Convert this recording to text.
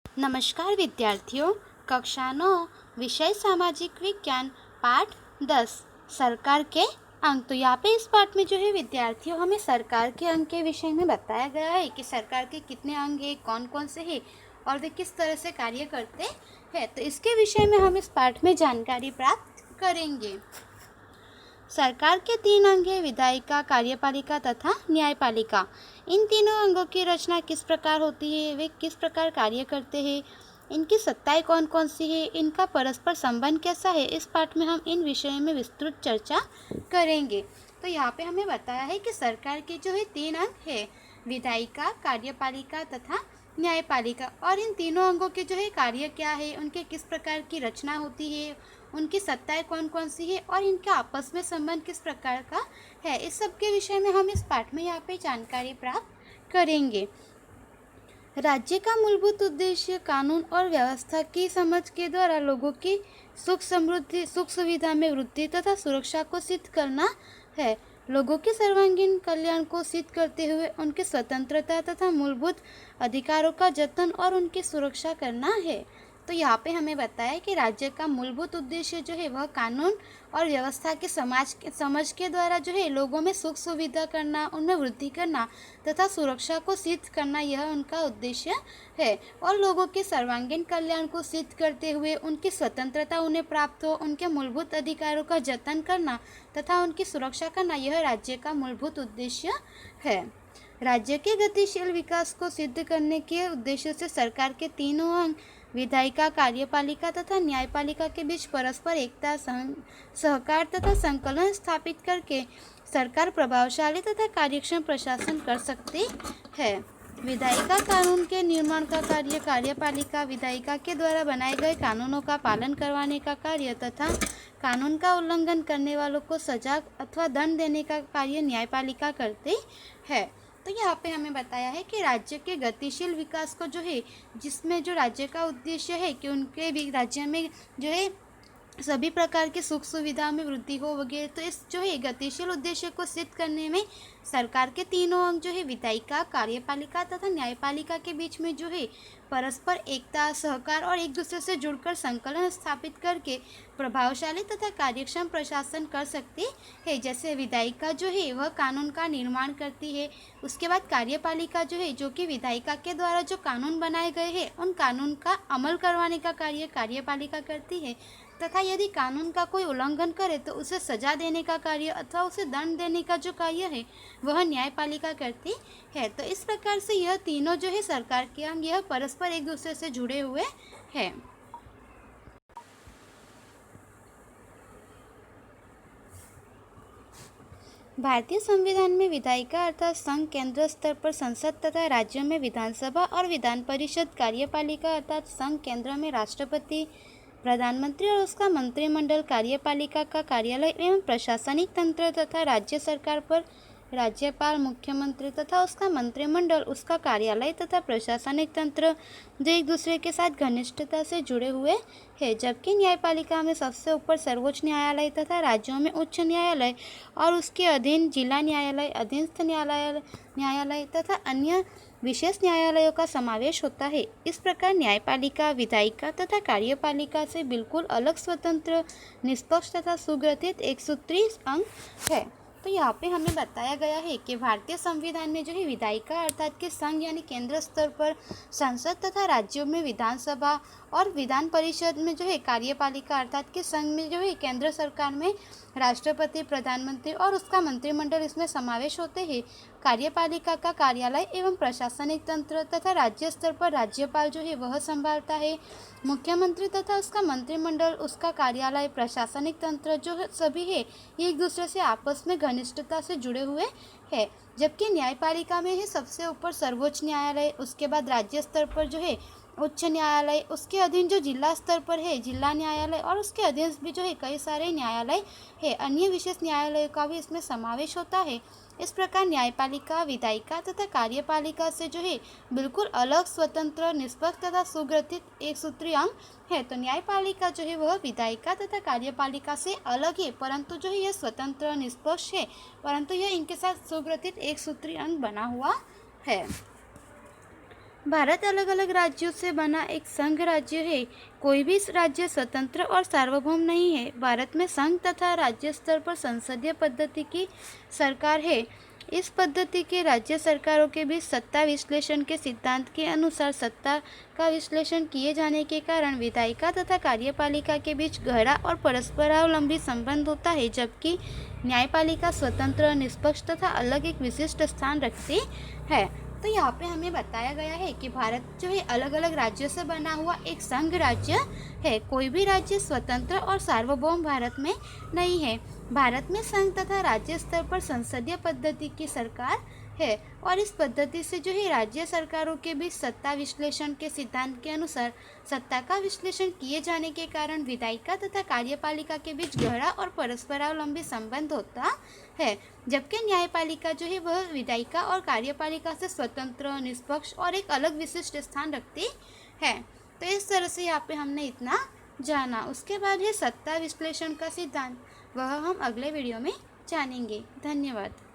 नमस्कार विद्यार्थियों, कक्षा 9 विषय सामाजिक विज्ञान पाठ 10 सरकार के अंग। तो यहाँ पे इस पाठ में जो है विद्यार्थियों हमें सरकार के अंग के विषय में बताया गया है कि सरकार के कितने अंग हैं, कौन कौन से हैं और वे किस तरह से कार्य करते हैं। तो इसके विषय में हम इस पाठ में जानकारी प्राप्त करेंगे। सरकार के 3 अंग हैं, विधायिका, कार्यपालिका तथा न्यायपालिका। इन तीनों अंगों की रचना किस प्रकार होती है, वे किस प्रकार कार्य करते हैं, इनकी सत्ताएं कौन कौन सी है, इनका परस्पर संबंध कैसा है, इस पाठ में हम इन विषयों में विस्तृत चर्चा करेंगे। तो यहाँ पे हमें बताया है कि सरकार के जो है 3 अंग है, विधायिका, कार्यपालिका तथा न्यायपालिका। और इन तीनों अंगों के जो है कार्य क्या है, उनके किस प्रकार की रचना होती है, उनकी सत्ताएं कौन कौन सी है और इनका आपस में संबंध किस प्रकार का है, इस सब के विषय में हम इस पाठ में यहाँ पे जानकारी प्राप्त करेंगे। राज्य का मूलभूत उद्देश्य कानून और व्यवस्था की समझ के द्वारा लोगों की सुख समृद्धि, सुख सुविधा में वृद्धि तथा सुरक्षा को सिद्ध करना है। लोगों के सर्वांगीण कल्याण को सिद्ध करते हुए उनकी स्वतंत्रता तथा मूलभूत अधिकारों का जतन और उनकी सुरक्षा करना है। तो यहाँ पे हमें बताया कि राज्य का मूलभूत उद्देश्य जो है वह कानून और व्यवस्था के समझ के द्वारा जो है लोगों में सुख सुविधा करना, उनमें वृद्धि करना तथा सुरक्षा को सिद्ध करना, यह उनका उद्देश्य है। और लोगों के सर्वांगीण कल्याण को सिद्ध करते हुए उनकी स्वतंत्रता उन्हें प्राप्त हो, उनके मूलभूत अधिकारों का जतन करना तथा उनकी सुरक्षा करना, यह राज्य का मूलभूत उद्देश्य है। राज्य के गतिशील विकास को सिद्ध करने के उद्देश्य से सरकार के तीनों अंग विधायिका, कार्यपालिका तथा न्यायपालिका के बीच परस्पर एकता, सहकार तथा संकलन स्थापित करके सरकार प्रभावशाली तथा कार्यक्षम प्रशासन कर सकती है। विधायिका कानून के निर्माण का कार्य, कार्यपालिका विधायिका के द्वारा बनाए गए कानूनों का पालन करवाने का कार्य तथा कानून का उल्लंघन करने वालों को सजा अथवा दंड देने का कार्य न्यायपालिका करती है। तो यहाँ पे हमें बताया है कि राज्य के गतिशील विकास को जो है, जिसमें जो राज्य का उद्देश्य है कि उनके भी राज्य में जो है सभी प्रकार की सुख सुविधा में वृद्धि हो वगैरह, तो इस जो है गतिशील उद्देश्य को सिद्ध करने में सरकार के तीनों अंग जो है विधायिका, कार्यपालिका तथा न्यायपालिका के बीच में जो है परस्पर एकता, सहकार और एक दूसरे से जुड़कर संकलन स्थापित करके प्रभावशाली तथा कार्यक्षम प्रशासन कर सकती है। जैसे विधायिका जो है वह कानून का निर्माण करती है, उसके बाद कार्यपालिका जो है, जो कि विधायिका के द्वारा जो कानून बनाए गए हैं उन कानून का अमल करवाने का कार्य कार्यपालिका करती है, तथा यदि कानून का कोई उल्लंघन करे तो उसे सजा देने का कार्य अथवा उसे दंड देने का जो कार्य है वह न्यायपालिका करती है। तो इस प्रकार से यह तीनों जो है सरकार के अंग, यह परस्पर एक दूसरे से जुड़े हुए हैं। भारतीय संविधान में विधायिका अर्थात संघ केंद्र स्तर पर संसद तथा राज्यों में विधानसभा और विधान परिषद, कार्यपालिका अर्थात संघ केंद्र में राष्ट्रपति, प्रधानमंत्री और उसका मंत्रिमंडल, कार्यपालिका का कार्यालय एवं प्रशासनिक तंत्र तथा राज्य सरकार पर राज्यपाल, मुख्यमंत्री तथा उसका मंत्रिमंडल, उसका कार्यालय तथा प्रशासनिक तंत्र जो एक दूसरे के साथ घनिष्ठता से जुड़े हुए हैं। जबकि न्यायपालिका में सबसे ऊपर सर्वोच्च न्यायालय तथा राज्यों में उच्च न्यायालय और उसके अधीन जिला न्यायालय, अधीनस्थ न्यायालय तथा अन्य विशेष न्यायालयों का समावेश होता है। इस प्रकार न्यायपालिका विधायिका तथा कार्यपालिका से बिल्कुल अलग, स्वतंत्र, निष्पक्ष तथा सुग्रथित एक सूत्री अंग है। तो यहाँ पे हमें बताया गया है कि भारतीय संविधान में जो है विधायिका अर्थात के संघ यानी केंद्र स्तर पर संसद तथा राज्यों में विधानसभा और विधान परिषद में जो है कार्यपालिका अर्थात के संघ में जो है केंद्र सरकार में राष्ट्रपति, प्रधानमंत्री और उसका मंत्रिमंडल इसमें समावेश होते हैं। कार्यपालिका का कार्यालय एवं प्रशासनिक तंत्र तथा राज्य स्तर पर राज्यपाल जो है वह संभालता है। मुख्यमंत्री तथा उसका मंत्रिमंडल, उसका कार्यालय, प्रशासनिक तंत्र जो सभी है ये एक दूसरे से आपस में घनिष्ठता से जुड़े हुए हैं। जबकि न्यायपालिका में है सबसे ऊपर सर्वोच्च न्यायालय, उसके बाद राज्य स्तर पर जो है उच्च न्यायालय, उसके अधीन जो जिला स्तर पर है जिला न्यायालय और उसके अधीन भी जो है कई सारे न्यायालय है, अन्य विशेष न्यायालयों का भी इसमें समावेश होता है। इस प्रकार न्यायपालिका, विधायिका तथा कार्यपालिका से जो है बिल्कुल अलग, स्वतंत्र, निष्पक्ष तथा सुग्रथित एक सूत्री अंग है। तो न्यायपालिका जो है वह विधायिका तथा कार्यपालिका से अलग है, परंतु जो है यह स्वतंत्र, निष्पक्ष है, परंतु यह इनके साथ सुग्रथित एक सूत्री अंग बना हुआ है। भारत अलग अलग राज्यों से बना एक संघ राज्य है। कोई भी राज्य स्वतंत्र और सार्वभौम नहीं है। भारत में संघ तथा राज्य स्तर पर संसदीय पद्धति की सरकार है। इस पद्धति के राज्य सरकारों के बीच सत्ता विश्लेषण के सिद्धांत के अनुसार सत्ता का विश्लेषण किए जाने के कारण विधायिका तथा कार्यपालिका के बीच गहरा और परस्परावलंबी संबंध होता है, जबकि न्यायपालिका स्वतंत्र, निष्पक्ष तथा अलग एक विशिष्ट स्थान रखती है। तो यहाँ पे हमें बताया गया है कि भारत जो है अलग अलग राज्यों से बना हुआ एक संघ राज्य है। कोई भी राज्य स्वतंत्र और सार्वभौम भारत में नहीं है। भारत में संघ तथा राज्य स्तर पर संसदीय पद्धति की सरकार है और इस पद्धति से जो है राज्य सरकारों के बीच सत्ता विश्लेषण के सिद्धांत के अनुसार सत्ता का विश्लेषण किए जाने के कारण विधायिका तथा कार्यपालिका के बीच गहरा और परस्परावलंबी संबंध होता है, जबकि न्यायपालिका जो है वह विधायिका और कार्यपालिका से स्वतंत्र, निष्पक्ष और एक अलग विशिष्ट स्थान रखती है। तो इस तरह से यहाँ पे हमने इतना जाना। उसके बाद है सत्ता विश्लेषण का सिद्धांत, वह हम अगले वीडियो में जानेंगे। धन्यवाद।